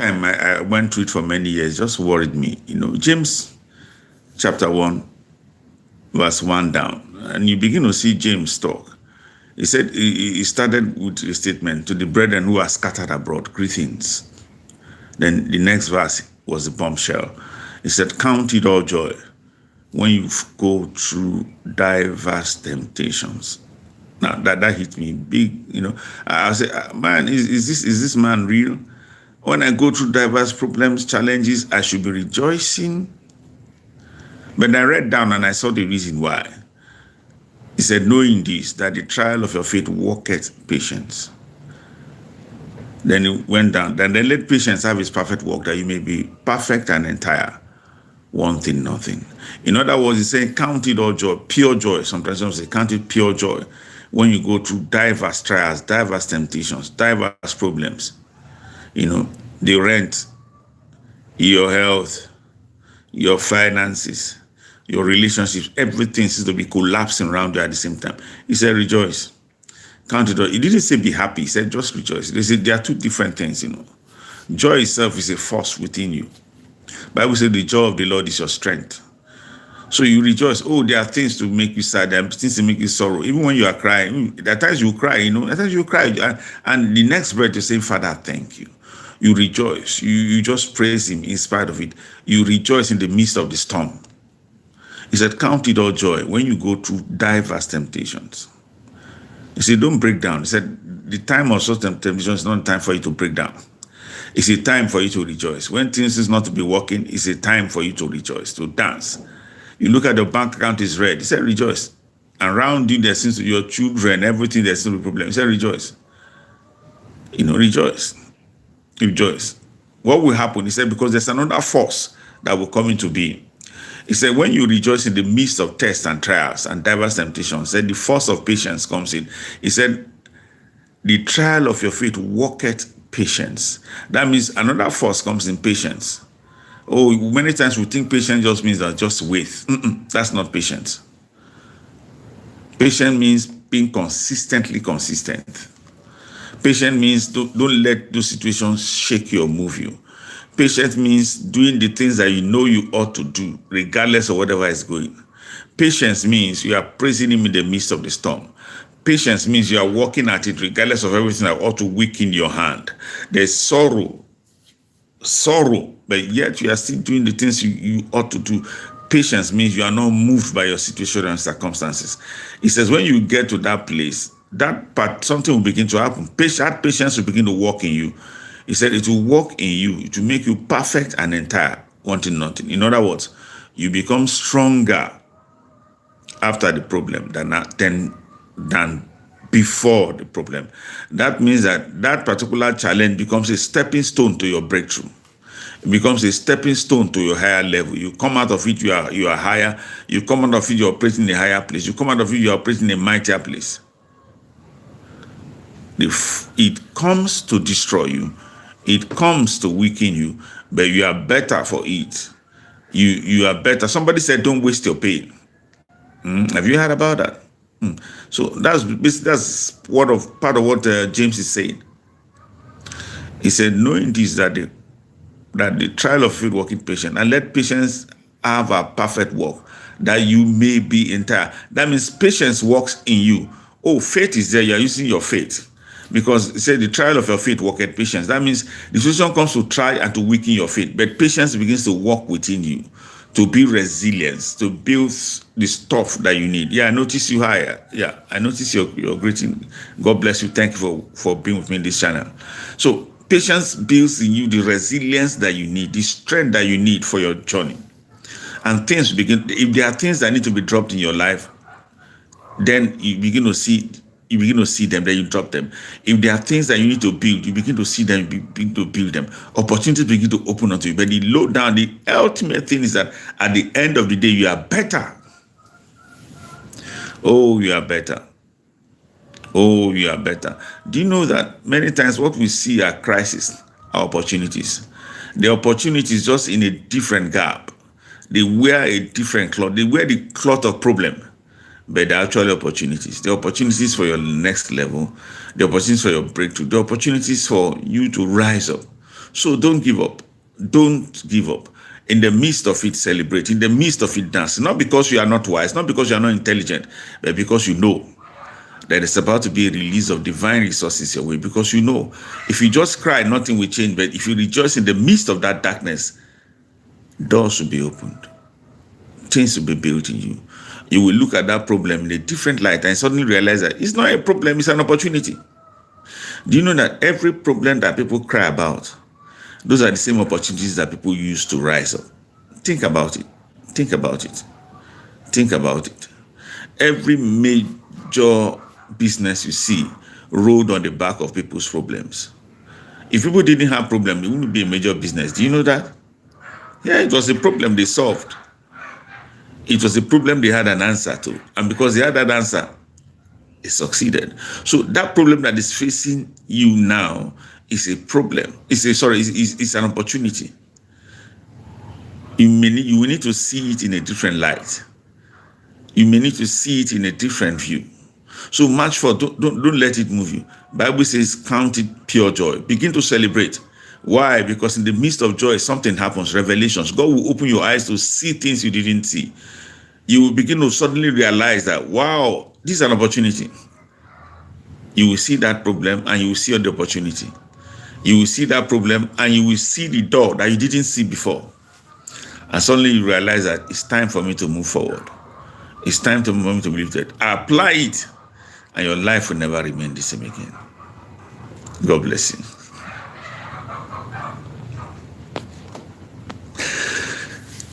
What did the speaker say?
time I went through it for many years, just worried me. James chapter 1, verse 1 down. And you begin to see James talk. He said, he started with a statement to the brethren who are scattered abroad, greetings. Then the next verse was the bombshell. He said, count it all joy when you go through diverse temptations. Now that hit me big. I said, man, is this man real? When I go through diverse problems, challenges, I should be rejoicing. But I read down and I saw the reason why. He said, knowing this, that the trial of your faith worketh patience. Then he went down. Then let patience have its perfect work, that you may be perfect and entire, wanting nothing. In other words, he's saying, count it all joy, pure joy. Sometimes some say, count it pure joy when you go through diverse trials, diverse temptations, diverse problems. The rent, your health, your finances, your relationships, everything seems to be collapsing around you at the same time. He said, rejoice. Count it all. He didn't say be happy. He said, just rejoice. They said there are two different things, Joy itself is a force within you. Bible says the joy of the Lord is your strength. So you rejoice. Oh, there are things to make you sad. There are things to make you sorrow. Even when you are crying, at times you cry, at times you cry. And the next breath you say, Father, thank you. You rejoice. You just praise him in spite of it. You rejoice in the midst of the storm. He said, count it all joy when you go through diverse temptations. He said, don't break down. He said, the time of such temptation is not a time for you to break down. It's a time for you to rejoice. When things is not to be working, it's a time for you to rejoice, to dance. You look at the bank account is red. He said, rejoice. Around you, there seems to be your children, everything, there's still a problem. He said, rejoice. Rejoice. Rejoice. What will happen? He said, because there's another force that will come into being. He said, when you rejoice in the midst of tests and trials and diverse temptations, he said, the force of patience comes in. He said, the trial of your faith worketh patience. That means another force comes in patience. Oh, many times we think patience just means that just wait. That's not patience. Patience means being consistently consistent. Patience means don't let those situations shake you or move you. Patience means doing the things that you know you ought to do, regardless of whatever is going. Patience means you are praising him in the midst of the storm. Patience means you are working at it regardless of everything that ought to weaken your hand. There's sorrow, but yet you are still doing the things you ought to do. Patience means you are not moved by your situation and circumstances. He says when you get to that place, that part, something will begin to happen. That patience will begin to work in you. He said it will work in you to make you perfect and entire, wanting nothing. In other words, you become stronger after the problem than before the problem. That means that particular challenge becomes a stepping stone to your breakthrough. It becomes a stepping stone to your higher level. You come out of it, you are higher. You come out of it, you're operating in a higher place. You come out of it, you're operating in a mightier place. It comes to destroy you. It comes to weaken you, but you are better for it. You are better. Somebody said, don't waste your pain. Have you heard about that? So that's part of what James is saying. He said, knowing this, that the trial of faith working patience, and let patience have a perfect work, that you may be entire. That means patience works in you. Oh, faith is there. You are using your faith. Because it said the trial of your faith worketh patience. That means the situation comes to try and to weaken your faith. But patience begins to work within you, to build resilience, to build the stuff that you need. Yeah, I notice you higher. Yeah, I notice your greeting. God bless you. Thank you for being with me in this channel. So patience builds in you the resilience that you need, the strength that you need for your journey. And things begin, if there are things that need to be dropped in your life, then you begin to see them, then you drop them. If there are things that you need to build, you begin to see them, you begin to build them. Opportunities begin to open onto you. But the ultimate thing is that at the end of the day, you are better. Oh, you are better. Oh, you are better. Do you know that many times what we see are crises, are opportunities? The opportunities just in a different gap. They wear a different cloth. They wear the cloth of problem. But they're actually opportunities. The opportunities for your next level, the opportunities for your breakthrough, the opportunities for you to rise up, So don't give up. Don't give up. In the midst of it, celebrate. In the midst of it, dance. Not because you are not wise, not because you are not intelligent, but because you know that it's about to be a release of divine resources your way. Because you know, if you just cry, nothing will change. But if you rejoice in the midst of that darkness, doors will be opened. Things will be built in you. You will look at that problem in a different light and suddenly realize that it's not a problem, it's an opportunity. Do you know that every problem that people cry about, those are the same opportunities that people use to rise up? Think about it. Think about it. Think about it. Every major business you see rode on the back of people's problems. If people didn't have problems, it wouldn't be a major business. Do you know that? Yeah, it was a problem they solved. It was a problem they had an answer to. And because they had that answer, it succeeded. So that problem that is facing you now is a problem. It's an opportunity. You will need to see it in a different light. You may need to see it in a different view. So March 4, don't let it move you. Bible says, count it pure joy. Begin to celebrate. Why? Because in the midst of joy, something happens. Revelations. God will open your eyes to see things you didn't see. You will begin to suddenly realize that, wow, this is an opportunity. You will see that problem and you will see the opportunity. You will see that problem and you will see the door that you didn't see before. And suddenly you realize that it's time for me to move forward. It's time for me to believe that. Apply it and your life will never remain the same again. God bless you.